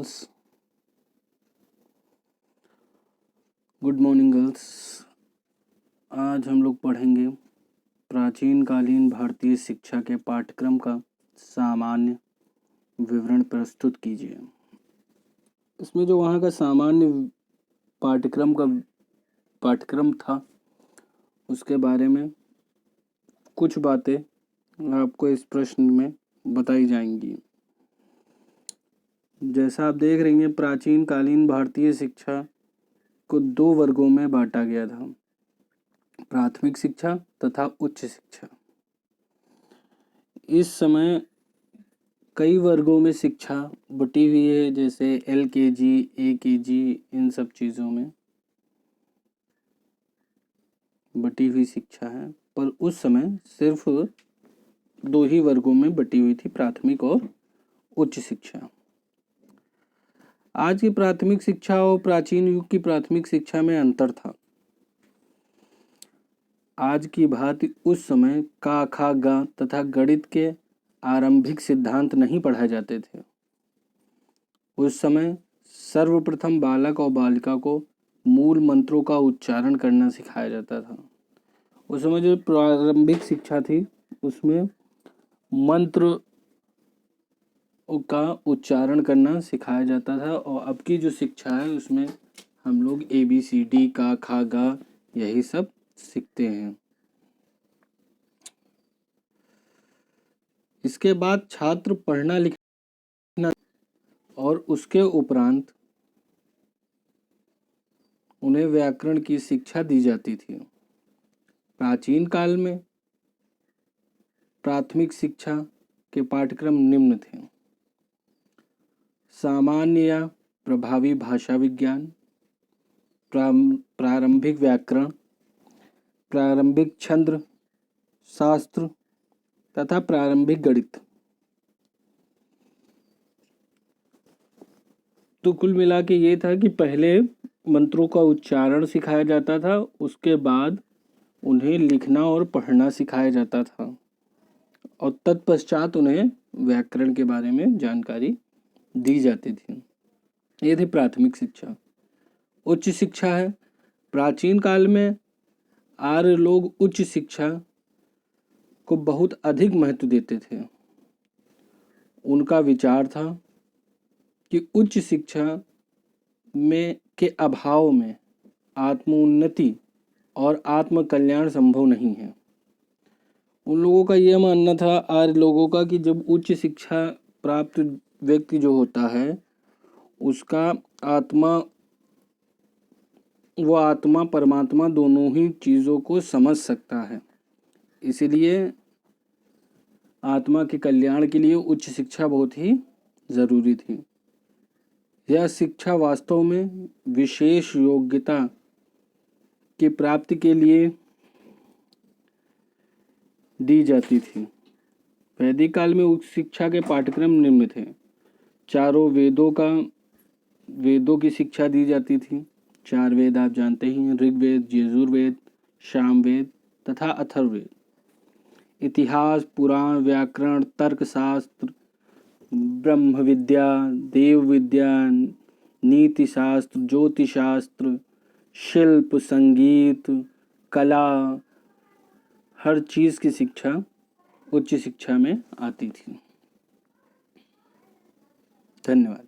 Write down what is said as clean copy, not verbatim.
Girls. Good morning girls. आज हम लोग पढ़ेंगे प्राचीन कालीन भारतीय शिक्षा के पाठ्यक्रम का सामान्य विवरण प्रस्तुत कीजिए। इसमें जो वहाँ का सामान्य पाठ्यक्रम था उसके बारे में कुछ बातें आपको इस प्रश्न में बताई जाएंगी। जैसा आप देख रही हैं, प्राचीन कालीन भारतीय शिक्षा को 2 वर्गों में बांटा गया था, प्राथमिक शिक्षा तथा उच्च शिक्षा। इस समय कई वर्गों में शिक्षा बटी हुई है, जैसे LKG, AKG, इन सब चीज़ों में बटी हुई शिक्षा है। पर उस समय सिर्फ 2 ही वर्गों में बटी हुई थी, प्राथमिक और उच्च शिक्षा। आज की प्राथमिक शिक्षा और प्राचीन युग की प्राथमिक शिक्षा में अंतर था। आज की भांति उस समय का, खा, गा तथा गणित के आरंभिक सिद्धांत नहीं पढ़ाए जाते थे। उस समय सर्वप्रथम बालक और बालिका को मूल मंत्रों का उच्चारण करना सिखाया जाता था। उस समय जो प्रारंभिक शिक्षा थी उसमें मंत्र का उच्चारण करना सिखाया जाता था, और अब की जो शिक्षा है उसमें हम लोग ABCD, का, खा, गा यही सब सीखते हैं। इसके बाद छात्र पढ़ना लिखना और उसके उपरांत उन्हें व्याकरण की शिक्षा दी जाती थी। प्राचीन काल में प्राथमिक शिक्षा के पाठ्यक्रम निम्न थे: सामान्य या प्रभावी भाषा विज्ञान, प्रारंभिक व्याकरण, प्रारंभिक छंद शास्त्र तथा प्रारंभिक गणित। तो कुल मिला के ये था कि पहले मंत्रों का उच्चारण सिखाया जाता था, उसके बाद उन्हें लिखना और पढ़ना सिखाया जाता था, और तत्पश्चात उन्हें व्याकरण के बारे में जानकारी दी जाती थी। ये थी प्राथमिक शिक्षा। उच्च शिक्षा है, प्राचीन काल में आर्य लोग उच्च शिक्षा को बहुत अधिक महत्व देते थे। उनका विचार था कि उच्च शिक्षा में के अभाव में आत्मोन्नति और आत्म कल्याण संभव नहीं है। उन लोगों का यह मानना था, आर्य लोगों का, कि जब उच्च शिक्षा प्राप्त व्यक्ति जो होता है उसका आत्मा परमात्मा दोनों ही चीज़ों को समझ सकता है। इसलिए आत्मा के कल्याण के लिए उच्च शिक्षा बहुत ही ज़रूरी थी। यह शिक्षा वास्तव में विशेष योग्यता की प्राप्ति के लिए दी जाती थी। वैदिक काल में उच्च शिक्षा के पाठ्यक्रम निम्न थे: चारों वेदों की शिक्षा दी जाती थी। 4 वेद आप जानते ही हैं: ऋग्वेद, यजुर्वेद, सामवेद तथा अथर्ववेद। इतिहास, पुराण, व्याकरण, तर्कशास्त्र, ब्रह्म विद्या, देव विद्या, नीति शास्त्र, ज्योतिषशास्त्र, शिल्प, संगीत, कला, हर चीज़ की शिक्षा उच्च शिक्षा में आती थी। धन्यवाद।